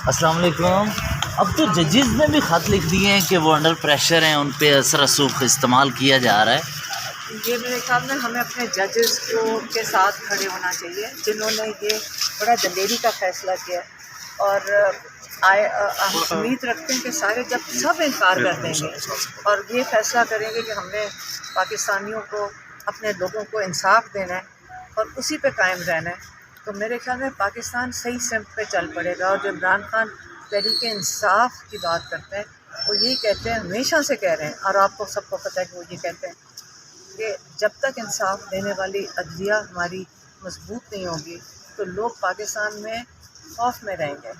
السلام علیکم. اب تو ججز نے بھی خط لکھ دیے ہیں کہ وہ انڈر پریشر ہیں، ان پہ اثر رسوخ استعمال کیا جا رہا ہے. یہ میرے خیال میں ہمیں اپنے ججز کے ساتھ کھڑے ہونا چاہیے جنہوں نے یہ بڑا دلیری کا فیصلہ کیا، اور ہم امید رکھتے ہیں کہ سارے جب سب انکار کر دیں گے اور یہ فیصلہ کریں گے کہ ہم نے پاکستانیوں کو، اپنے لوگوں کو انصاف دینا ہے اور اسی پہ قائم رہنا ہے، تو میرے خیال میں پاکستان صحیح سمت پہ چل پڑے گا. اور جو عمران خان تحریک انصاف کی بات کرتے ہیں، وہ یہی کہتے ہیں، ہمیشہ سے کہہ رہے ہیں، اور آپ کو سب کو پتہ ہے کہ وہ یہ کہتے ہیں کہ جب تک انصاف دینے والی عدلیہ ہماری مضبوط نہیں ہوگی تو لوگ پاکستان میں خوف میں رہیں گے.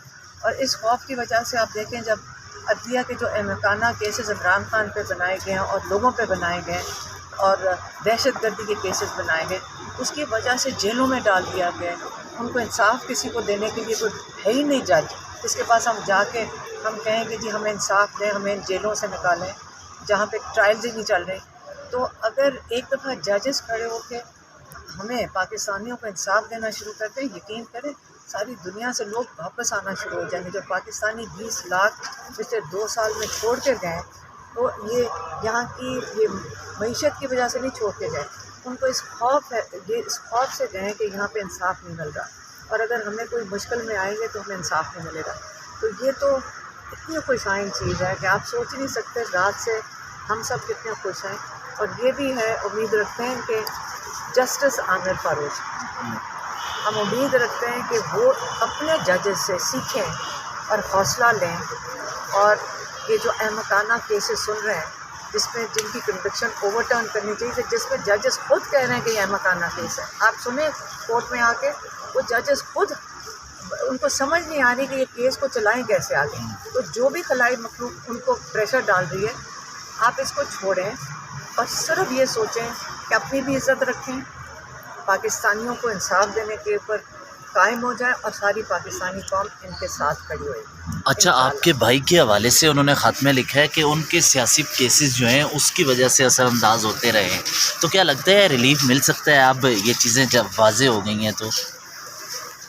اور اس خوف کی وجہ سے آپ دیکھیں، جب عدلیہ کے جو احمقانہ کیسز عمران خان پہ بنائے گئے ہیں اور لوگوں پہ بنائے گئے ہیں اور دہشت گردی کے کیسز بنائے گئے، اس کی وجہ سے جیلوں میں ڈال دیا گیا ہے. ان کو انصاف کسی کو دینے کے لیے کوئی ہے ہی نہیں جج جس کے پاس ہم جا کے ہم کہیں کہ جی ہمیں انصاف دیں، ہمیں ان جیلوں سے نکالیں جہاں پہ ٹرائلز ہی نہیں چل رہے. تو اگر ایک دفعہ ججز کھڑے ہو کے ہمیں پاکستانیوں کو انصاف دینا شروع کرتے ہیں، یقین کریں ساری دنیا سے لوگ واپس آنا شروع ہو جائیں گے. جو پاکستانی 20 لاکھ پچھلے 2 سال میں چھوڑ کے گئے تو یہ یہاں کی یہ معیشت کی وجہ سے نہیں چھوڑ کے گئے، ان کو اس خوف سے گئے کہ یہاں پہ انصاف نہیں مل رہا، اور اگر ہمیں کوئی مشکل میں آئیں گے تو ہمیں انصاف نہیں ملے گا. تو یہ تو اتنی خوشائن چیز ہے کہ آپ سوچ نہیں سکتے رات سے ہم سب کتنے خوش ہیں. اور یہ بھی ہے، امید رکھتے ہیں کہ جسٹس عامر فاروق، ہم امید رکھتے ہیں کہ وہ اپنے ججز سے سیکھیں اور حوصلہ لیں، اور یہ جو احمقانہ کیسز سن رہے ہیں جن کی کنوکشن اوور ٹرن کرنی چاہیے، جس میں ججز خود کہہ رہے ہیں کہ یہ احمقانہ کیس ہے. آپ سنیں کورٹ میں آ کے وہ ججز خود، ان کو سمجھ نہیں آ رہی کہ یہ کیس کو چلائیں کیسے آگے. تو جو بھی خلائی مخلوق ان کو پریشر ڈال رہی ہے، آپ اس کو چھوڑیں اور صرف یہ سوچیں کہ اپنی بھی عزت رکھیں، پاکستانیوں کو انصاف دینے کے اوپر قائم ہو جائیں، اور ساری پاکستانی قوم ان کے ساتھ کھڑی ہوئے. اچھا، آپ کے بھائی کے حوالے سے انہوں نے خط میں لکھا ہے کہ ان کے سیاسی کیسز جو ہیں اس کی وجہ سے اثر انداز ہوتے رہے ہیں، تو کیا لگتا ہے ریلیف مل سکتا ہے اب یہ چیزیں جب واضح ہو گئی ہیں تو؟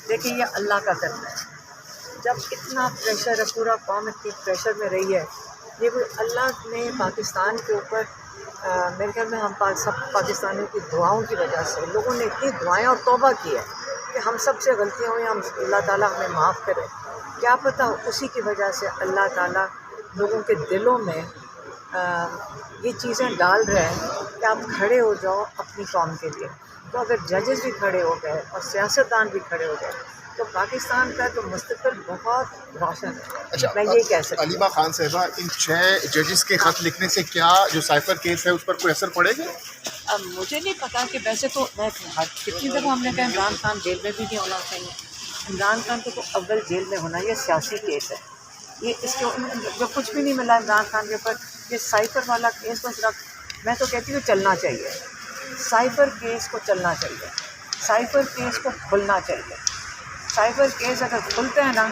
دیکھیں، یہ اللہ کا کرنا ہے. جب اتنا پریشر ہے، پورا قوم اتنی پریشر میں رہی ہے، یہ کوئی اللہ نے پاکستان کے اوپر میرے خیال میں ہم سب پاکستانیوں کی دعاؤں کی وجہ سے، لوگوں نے اتنی دعائیں اور توبہ کی ہے کہ ہم سب سے غلطیاں ہوئی، ہم اللہ تعالیٰ ہمیں معاف کرے. کیا پتہ اسی کی وجہ سے اللہ تعالیٰ لوگوں کے دلوں میں یہ چیزیں ڈال رہے ہیں کہ آپ کھڑے ہو جاؤ اپنی قوم کے لیے. تو اگر ججز بھی کھڑے ہو گئے اور سیاستدان بھی کھڑے ہو گئے تو پاکستان کا تو مستقبل بہت روشن ہے. اچھا، میں یہ کہہ سکتی ہوں. علیمہ خان صاحبہ، ان 6 ججز کے خط لکھنے سے کیا جو سائفر کیس ہے اس پر کوئی اثر پڑے گا؟ اب مجھے نہیں پتا کہ ویسے تو میں کتنی دفعہ ہم نے کہا عمران خان جیل میں بھی نہیں ہونا چاہیے. عمران خان کو تو اول جیل میں ہونا، یہ سیاسی کیس ہے. یہ اس کے جو کچھ بھی نہیں ملا عمران خان کے اوپر، یہ سائفر والا کیس تو صرف میں تو کہتی ہوں چلنا چاہیے. سائفر کیس کو چلنا چاہیے، سائفر کیس کو کھلنا چاہیے. سائفر کیس اگر کھلتے ہیں نا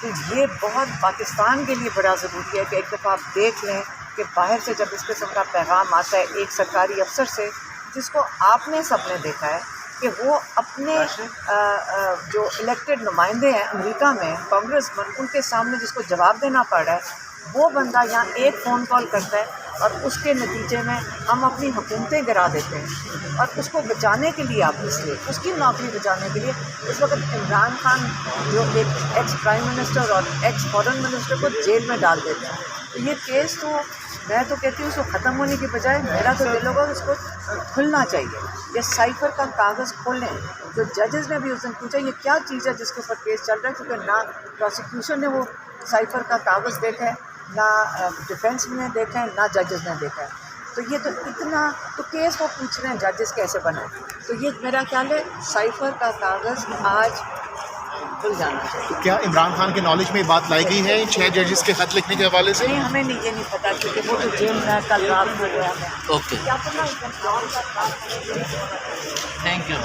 تو یہ بہت پاکستان کے لیے بڑا ضروری ہے کہ ایک دفعہ آپ دیکھ لیں کہ باہر سے جب اس قسم کا پیغام آتا ہے ایک سرکاری افسر سے، جس کو آپ نے سب نے دیکھا ہے کہ وہ اپنے جو الیکٹڈ نمائندے ہیں امریکہ میں، کانگریس مین، ان کے سامنے جس کو جواب دینا پڑ رہا ہے، وہ بندہ یہاں ایک فون کال کرتا ہے اور اس کے نتیجے میں ہم اپنی حکومتیں گرا دیتے ہیں. اور اس کو بچانے کے لیے، آپ اس لیے اس کی نوکری بچانے کے لیے اس وقت عمران خان جو ایک ایکس پرائم منسٹر اور ایکس فارن منسٹر کو جیل میں ڈال دیتے ہیں. تو یہ کیس تو میں تو کہتی ہوں اس کو ختم ہونے کی بجائے میرا تو دل ہوگا اس کو کھلنا چاہیے. یہ سائفر کا کاغذ کھولیں. جو ججز نے بھی اس دن پوچھا یہ کیا چیز ہے جس کے اوپر کیس چل رہا ہے، کیونکہ نہ پروسیکیوشن نے وہ سائفر کا کاغذ دیکھا ہے، نہ ڈیفینس نے دیکھا ہے، نہ ججز نے دیکھا ہے. تو یہ تو اتنا تو کیس وہ پوچھ رہے ہیں ججز کیسے بنے. تو یہ میرا خیال ہے سائفر کا کاغذ آج کھل جانا چاہیے. کیا عمران خان کے نالج میں یہ بات لائی گئی ہے ان 6 ججز کے خط لکھنے کے حوالے سے؟ نہیں، ہمیں یہ نہیں پتا کیونکہ وہ تو جیل میں کل رات کو گیا ہے. اوکے، کیا پتہ تھینک یو.